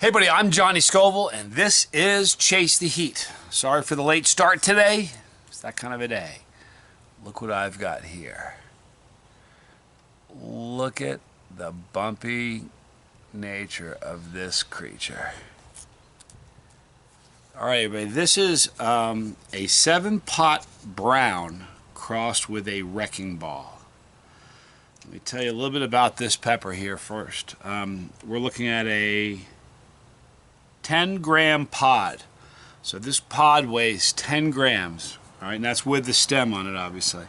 Hey buddy, I'm Johnny Scoville and this is Chase the Heat. Sorry for the late start today. It's that kind of a day. Look what I've got here. Look at the bumpy nature of this creature. Alright everybody, this is a 7-pot brown crossed with a wrecking ball. Let me tell you a little bit about this pepper here first. We're looking at a 10-gram pod. So this pod weighs 10 grams. All right, and that's with the stem on it, obviously.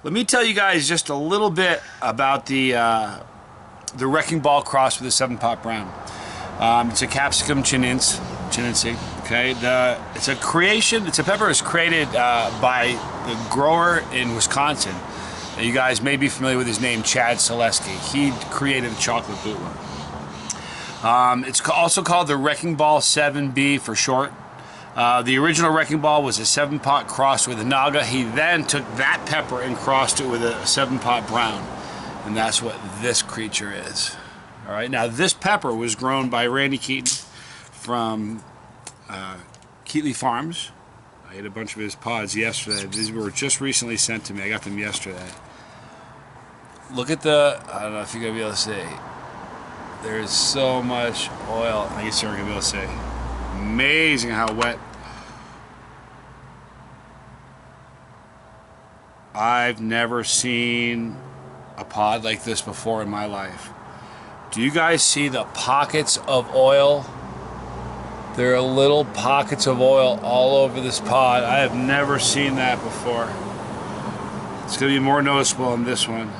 Let me tell you guys just a little bit about the wrecking ball cross with a 7-pot brown. It's a capsicum chinense. Okay, it's a creation. It's a pepper that's created by the grower in Wisconsin. You guys may be familiar with his name, Chad Selesky. He created the chocolate bootleg. It's also called the Wrecking Ball 7B for short. The original Wrecking Ball was a 7-pot crossed with a Naga. He then took that pepper and crossed it with a 7-pot brown. And that's what this creature is. Alright, now this pepper was grown by Randy Keaton from Keaton Farms. I ate a bunch of his pods yesterday. These were just recently sent to me. I got them yesterday. Look at the, I don't know if you're going to be able to see. There's so much oil. I guess you're going to be able to see. Amazing how wet. I've never seen a pod like this before in my life. Do you guys see the pockets of oil? There are little pockets of oil all over this pod. I have never seen that before. It's going to be more noticeable in this one.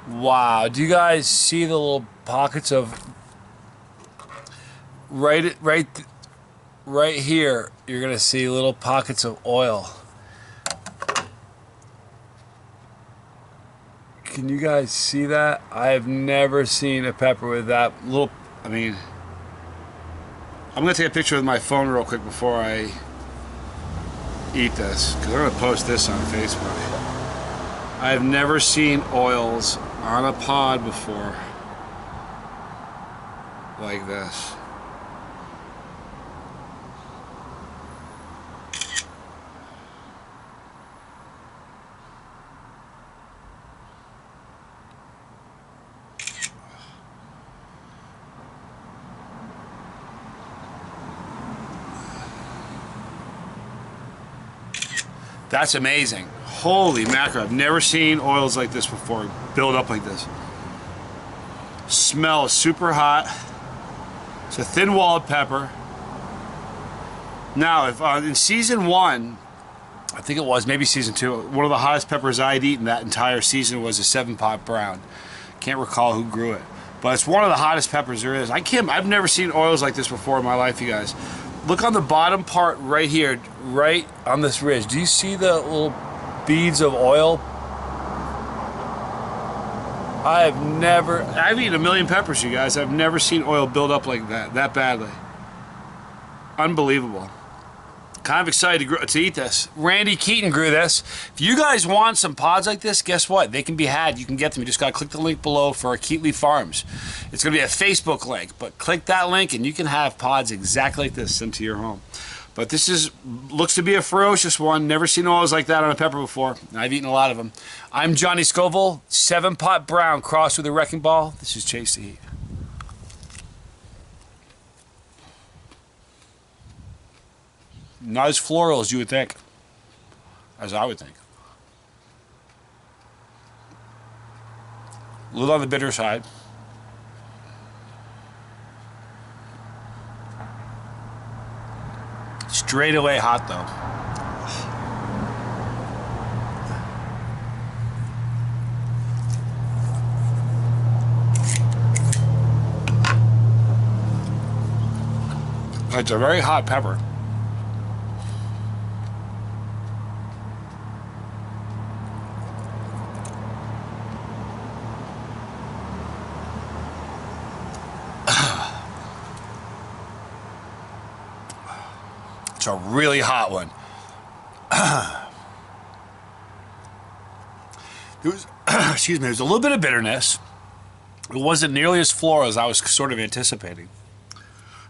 Wow, do you guys see the little pockets of right here? You're gonna see little pockets of oil. Can you guys see that? I have never seen a pepper with that little, I mean, I'm gonna take a picture with my phone real quick before I eat this, because I'm gonna post this on Facebook. I have never seen oils on a pod before like this. That's amazing. Holy mackerel, I've never seen oils like this before, build up like this. Smell is super hot. It's a thin-walled pepper. Now, if in season 1, I think it was, maybe season 2, one of the hottest peppers I'd eaten that entire season was a 7-pot brown. Can't recall who grew it. But it's one of the hottest peppers there is. I've never seen oils like this before in my life, you guys. Look on the bottom part right here, right on this ridge. Do you see the little beads of oil? I've eaten a million peppers, you guys. I've never seen oil build up like that badly. Unbelievable. Kind of excited to eat this. Randy Keaton grew this. If you guys want some pods like this, guess what? They can be had. You can get them. You just got to click the link below for Keaton Farms. It's going to be a Facebook link, but click that link and you can have pods exactly like this sent to your home. But this looks to be a ferocious one. Never seen oils like that on a pepper before. I've eaten a lot of them. I'm Johnny Scoville, 7-pot brown crossed with a wrecking ball. This is Chase the Heat. Not as floral as you would think. As I would think. A little on the bitter side. Straight away hot though. It's a very hot pepper. It's a really hot one. There was, excuse me, there's a little bit of bitterness. It wasn't nearly as floral as I was sort of anticipating.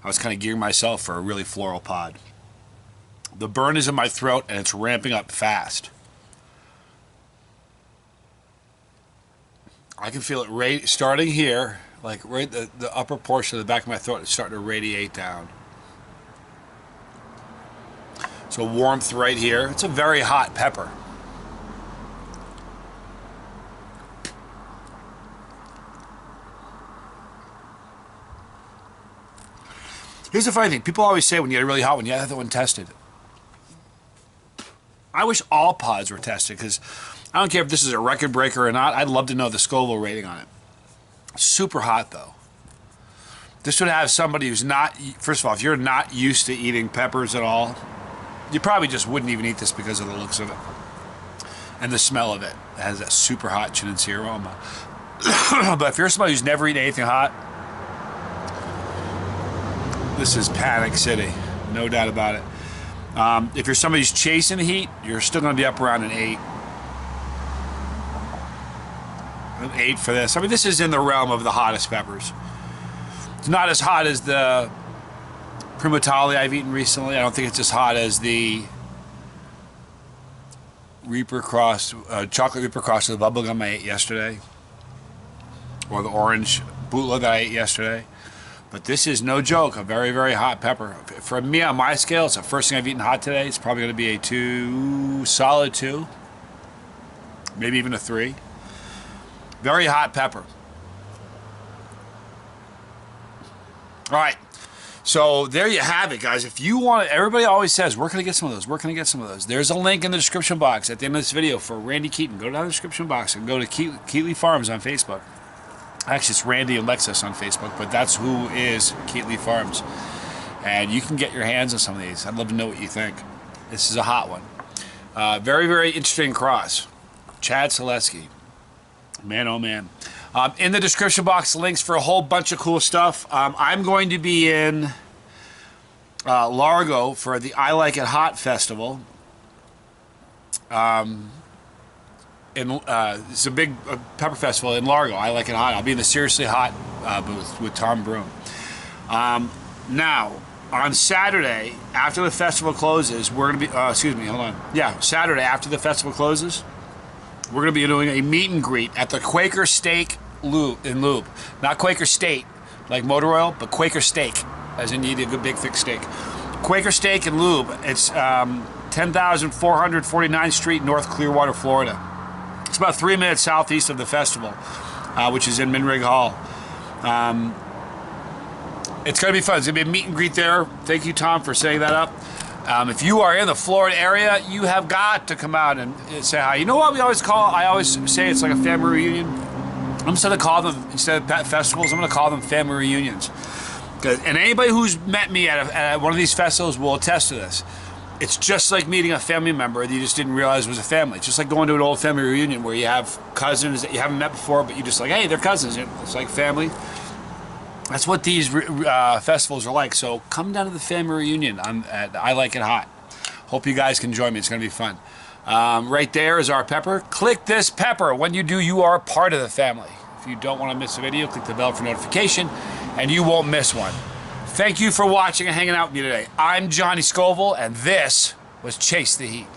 I was kind of gearing myself for a really floral pod. The burn is in my throat and it's ramping up fast. I can feel it starting here, like right the upper portion of the back of my throat is starting to radiate down. So warmth right here. It's a very hot pepper. Here's the funny thing. People always say when you get a really hot one, you have that one tested. I wish all pods were tested because I don't care if this is a record breaker or not. I'd love to know the Scoville rating on it. Super hot though. This would have somebody who's not, first of all, if you're not used to eating peppers at all, you probably just wouldn't even eat this because of the looks of it. And the smell of it. It has that super hot chinensi aroma. But if you're somebody who's never eaten anything hot, this is Panic City. No doubt about it. If you're somebody who's chasing the heat, you're still going to be up around an 8. An 8 for this. I mean, this is in the realm of the hottest peppers. It's not as hot as the Primatali I've eaten recently. I don't think it's as hot as the Reaper Cross, chocolate Reaper Cross with the bubblegum I ate yesterday. Or the orange bootleg that I ate yesterday. But this is no joke, a very, very hot pepper. For me, on my scale, it's the first thing I've eaten hot today. It's probably going to be a 2, solid 2. Maybe even a 3. Very hot pepper. All right. So there you have it, guys. If you want it, everybody always says, where can I get some of those? Where can I get some of those? There's a link in the description box at the end of this video for Randy Keaton. Go down the description box and go to Keatley Farms on Facebook. Actually, it's Randy and Lexus on Facebook, but that's who is Keatley Farms. And you can get your hands on some of these. I'd love to know what you think. This is a hot one. Very, very interesting cross. Chad Selesky. Man, oh man. In the description box, links for a whole bunch of cool stuff. I'm going to be in Largo for the I Like It Hot Festival. It's a big pepper festival in Largo. I Like It Hot. I'll be in the Seriously Hot booth with Tom Broom. Now, on Saturday, after the festival closes, we're going to be, excuse me, hold on. Yeah, Saturday after the festival closes, we're going to be doing a meet and greet at the Quaker Steak in Lube. Not Quaker State, like motor oil, but Quaker Steak, as in you need a good big thick steak. Quaker Steak in Lube. It's 10,449th Street, North Clearwater, Florida. It's about 3 minutes southeast of the festival, which is in Minrig Hall. It's going to be fun. It's going to be a meet and greet there. Thank you, Tom, for setting that up. If you are in the Florida area, you have got to come out and say hi. You know what we always call? I always say it's like a family reunion. I'm just going to call them, instead of pet festivals, I'm going to call them family reunions. And anybody who's met me at one of these festivals will attest to this. It's just like meeting a family member that you just didn't realize was a family. It's just like going to an old family reunion where you have cousins that you haven't met before, but you just like, hey, they're cousins. It's like family. That's what these festivals are like. So come down to the family reunion at I Like It Hot. Hope you guys can join me. It's going to be fun. Right there is our pepper. Click this pepper. When you do, you are part of the family. If you don't want to miss a video, click the bell for notification, and you won't miss one. Thank you for watching and hanging out with me today. I'm Johnny Scoville, and this was Chase the Heat.